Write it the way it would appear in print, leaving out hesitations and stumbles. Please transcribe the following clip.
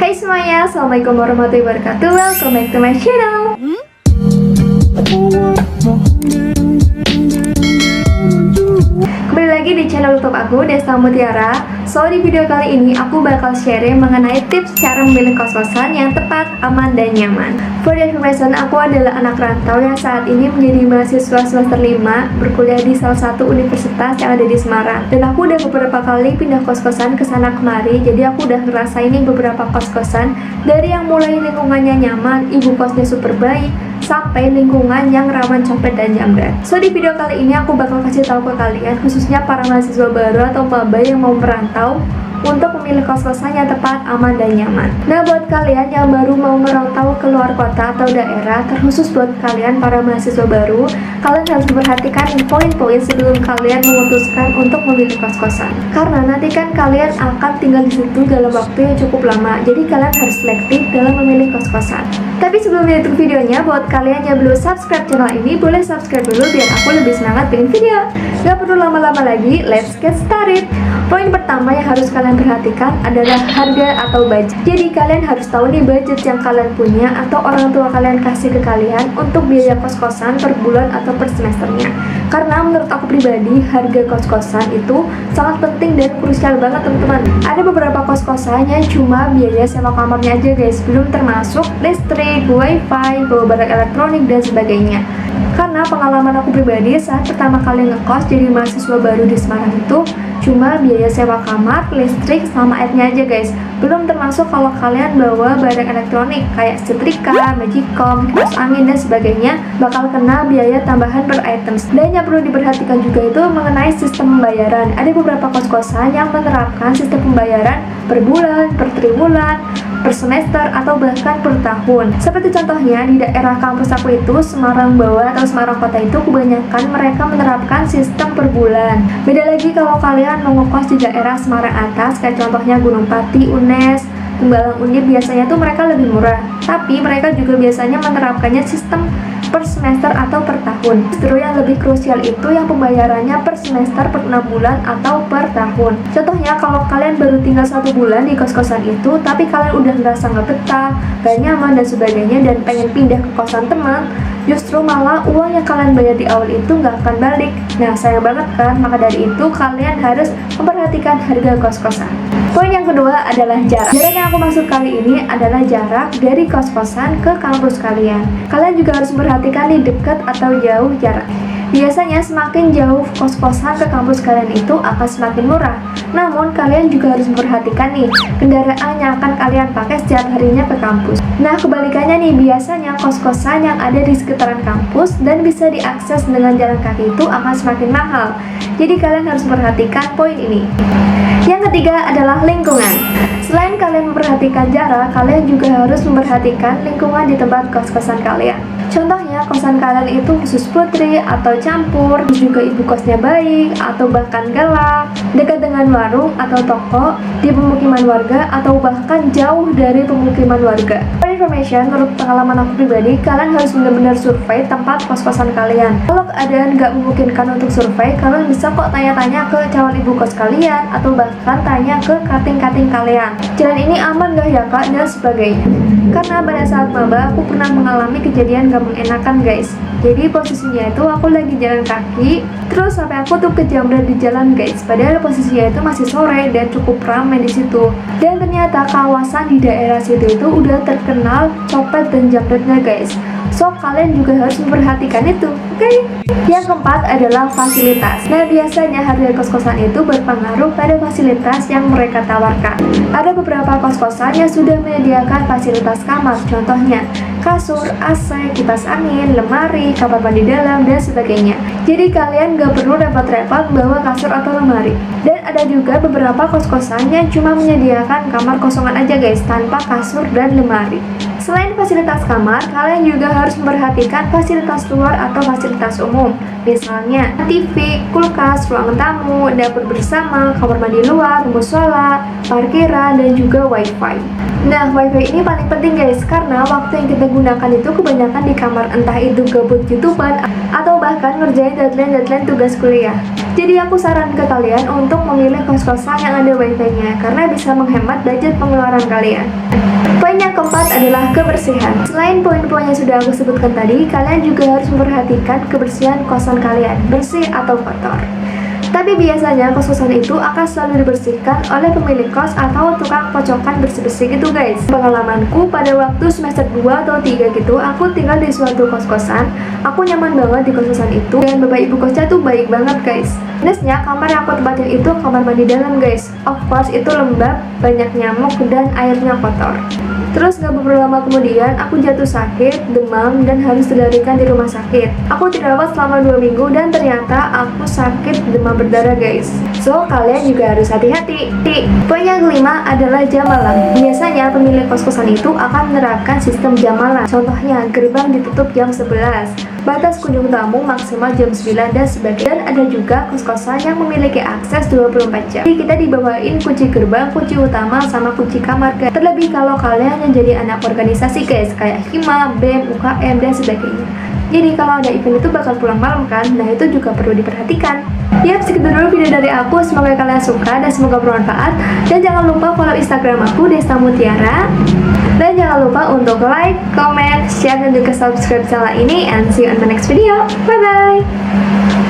Hai semuanya, Assalamualaikum warahmatullahi wabarakatuh. Welcome back to my channel. Kembali lagi di channel YouTube aku, Desta Mutiara. So di video kali ini aku bakal sharing mengenai tips cara memilih kos-kosan yang tepat, aman, dan nyaman. For the information, aku adalah anak rantau yang saat ini menjadi mahasiswa semester 5 berkuliah di salah satu universitas yang ada di Semarang. Dan aku udah beberapa kali pindah kos-kosan ke sana kemari, jadi aku udah ngerasain beberapa kos-kosan dari yang mulai lingkungannya nyaman, ibu kosnya super baik, sampai lingkungan yang rawan copet dan jambret. So di video kali ini aku bakal kasih tahu ke kalian, khususnya para mahasiswa baru atau maba yang mau merantau, untuk memilih kos-kosan yang tepat, aman, dan nyaman. Nah, buat kalian yang baru mau merantau ke luar kota atau daerah, terkhusus buat kalian para mahasiswa baru, kalian harus memperhatikan poin-poin sebelum kalian memutuskan untuk memilih kos-kosan. Karena nanti kan kalian akan tinggal di situ dalam waktu yang cukup lama, jadi kalian harus selektif dalam memilih kos-kosan. Tapi sebelum menutup videonya, buat kalian yang belum subscribe channel ini, boleh subscribe dulu biar aku lebih semangat bikin video. Gak perlu lama-lama lagi, let's get started. Poin pertama yang harus kalian perhatikan adalah harga atau budget. Jadi kalian harus tahu nih budget yang kalian punya atau orang tua kalian kasih ke kalian untuk biaya kos-kosan per bulan atau per semesternya. Karena menurut aku pribadi, harga kos-kosan itu sangat penting dan krusial banget teman-teman. Ada beberapa kos-kosan yang cuma biaya sewa kamarnya aja guys, belum termasuk listrik, wifi, bawa barang elektronik, dan sebagainya. Karena pengalaman aku pribadi saat pertama kali ngekos jadi mahasiswa baru di Semarang itu cuma biaya sewa kamar, listrik, sama airnya aja guys. Belum termasuk kalau kalian bawa barang elektronik kayak setrika, magicom, kipas angin, dan sebagainya bakal kena biaya tambahan per items. Dan yang perlu diperhatikan juga itu mengenai sistem pembayaran. Ada beberapa kos-kosan yang menerapkan sistem pembayaran per bulan, per triwulan, per semester, atau bahkan per tahun. Seperti contohnya di daerah kampus aku itu, Semarang Bawah atau Semarang Kota itu kebanyakan mereka menerapkan sistem per bulan. Beda lagi kalau kalian mau ngekos di daerah Semarang Atas, kayak contohnya Gunung Pati, UNES, Tembalang, Undip, biasanya tuh mereka lebih murah. Tapi mereka juga biasanya menerapkannya sistem per semester atau per tahun. Justru yang lebih krusial itu yang pembayarannya per semester, per 6 bulan, atau per tahun. Contohnya kalau kalian baru tinggal 1 bulan di kos-kosan itu, tapi kalian udah ngerasa nggak betah, gak nyaman, dan sebagainya, dan pengen pindah ke kosan teman, justru malah uang yang kalian bayar di awal itu nggak akan balik. Nah, sayang banget kan? Maka dari itu kalian harus memperhatikan harga kos-kosan. Poin yang kedua adalah jarak. Jarak yang aku maksud kali ini adalah jarak dari kos-kosan ke kampus kalian. Kalian juga harus memperhatikan nih dekat atau jauh jarak. Biasanya semakin jauh kos-kosan ke kampus kalian itu akan semakin murah. Namun kalian juga harus memperhatikan nih kendaraan yang akan kalian pakai setiap harinya ke kampus. Nah kebalikannya nih, biasanya kos-kosan yang ada di sekitaran kampus dan bisa diakses dengan jalan kaki itu akan semakin mahal. Jadi kalian harus memperhatikan poin ini. Yang ketiga adalah lingkungan. Selain kalian memperhatikan jarak, kalian juga harus memperhatikan lingkungan di tempat kos-kosan kalian. Contohnya kosan kalian itu khusus putri atau campur, juga ibu kosnya baik atau bahkan galak, dekat dengan warung atau toko, di pemukiman warga, atau bahkan jauh dari pemukiman warga. For information, menurut pengalaman aku pribadi, kalian harus benar-benar survei tempat kos-kosan kalian. Kalau keadaan nggak memungkinkan untuk survei, kalian bisa kok tanya-tanya ke calon ibu kos kalian, atau bahkan tanya ke kating-kating kalian. Jalan ini aman nggak ya kak, dan sebagainya. Karena pada saat maba, aku pernah mengalami kejadian gak mengenakan guys. Jadi posisinya itu aku lagi jalan kaki, terus sampai aku tuh kejamret di jalan guys. Padahal posisinya itu masih sore dan cukup ramai di situ. Dan ternyata kawasan di daerah situ itu udah terkenal copet dan jambretnya guys. So kalian juga harus memperhatikan itu, oke? Yang keempat adalah fasilitas. Nah biasanya harga kos-kosan itu berpengaruh pada fasilitas yang mereka tawarkan. Ada beberapa kos-kosan yang sudah menyediakan fasilitas kamar, contohnya kasur, AC, kipas angin, lemari, kamar mandi dalam, dan sebagainya. Jadi kalian gak perlu repot-repot bawa kasur atau lemari. Dan ada juga beberapa kos-kosan yang cuma menyediakan kamar kosongan aja guys, tanpa kasur dan lemari. Selain fasilitas kamar, kalian juga harus memperhatikan fasilitas luar atau fasilitas umum. Misalnya TV, kulkas, ruangan tamu, dapur bersama, kamar mandi luar, musola, parkiran, dan juga wifi. Nah, wifi ini paling penting guys, karena waktu yang kita gunakan itu kebanyakan di kamar, entah itu gabut YouTuber atau bahkan ngerjain deadline tugas kuliah. Jadi aku saran ke kalian untuk memilih kos-kosan yang ada wifi-nya karena bisa menghemat budget pengeluaran kalian. Poin yang keempat adalah kebersihan. Selain poin-poin yang sudah aku sebutkan tadi, kalian juga harus memperhatikan kebersihan kosan kalian, bersih atau kotor. Tapi biasanya kos-kosan itu akan selalu dibersihkan oleh pemilik kos atau tukang pocokan bersih-bersih gitu guys. Pengalamanku pada waktu semester 2 atau 3 gitu, aku tinggal di suatu kos-kosan. Aku nyaman banget di kos-kosan itu dan bapak ibu kosnya tuh baik banget guys. Minusnya kamar yang aku tempatin itu kamar mandi dalam guys. Of course itu lembab, banyak nyamuk dan airnya kotor. Terus gak beberapa lama kemudian aku jatuh sakit, demam, dan harus dilarikan di rumah sakit. Aku dirawat selama 2 minggu dan ternyata aku sakit demam berdarah guys. So kalian juga harus hati-hati. Poin yang kelima adalah jam malam. Biasanya pemilik kos-kosan itu akan menerapkan sistem jam malam. Contohnya gerbang ditutup jam 11, batas kunjung tamu maksimal jam 9 dan sebagainya. Dan ada juga kos-kosan yang memiliki akses 24 jam. Jadi kita dibawain kunci gerbang, kunci utama, sama kunci kamar guys. Terlebih kalau kalian yang jadi anak organisasi guys, kayak Hima, BEM, UKM, dan sebagainya. Jadi kalau ada event itu bakal pulang malam kan, nah itu juga perlu diperhatikan. Yap, segitu dulu video dari aku, semoga kalian suka dan semoga bermanfaat. Dan jangan lupa follow Instagram aku, Desta Mutiara. Dan jangan lupa untuk like, comment, share, dan juga subscribe channel ini. And see you on the next video. Bye-bye!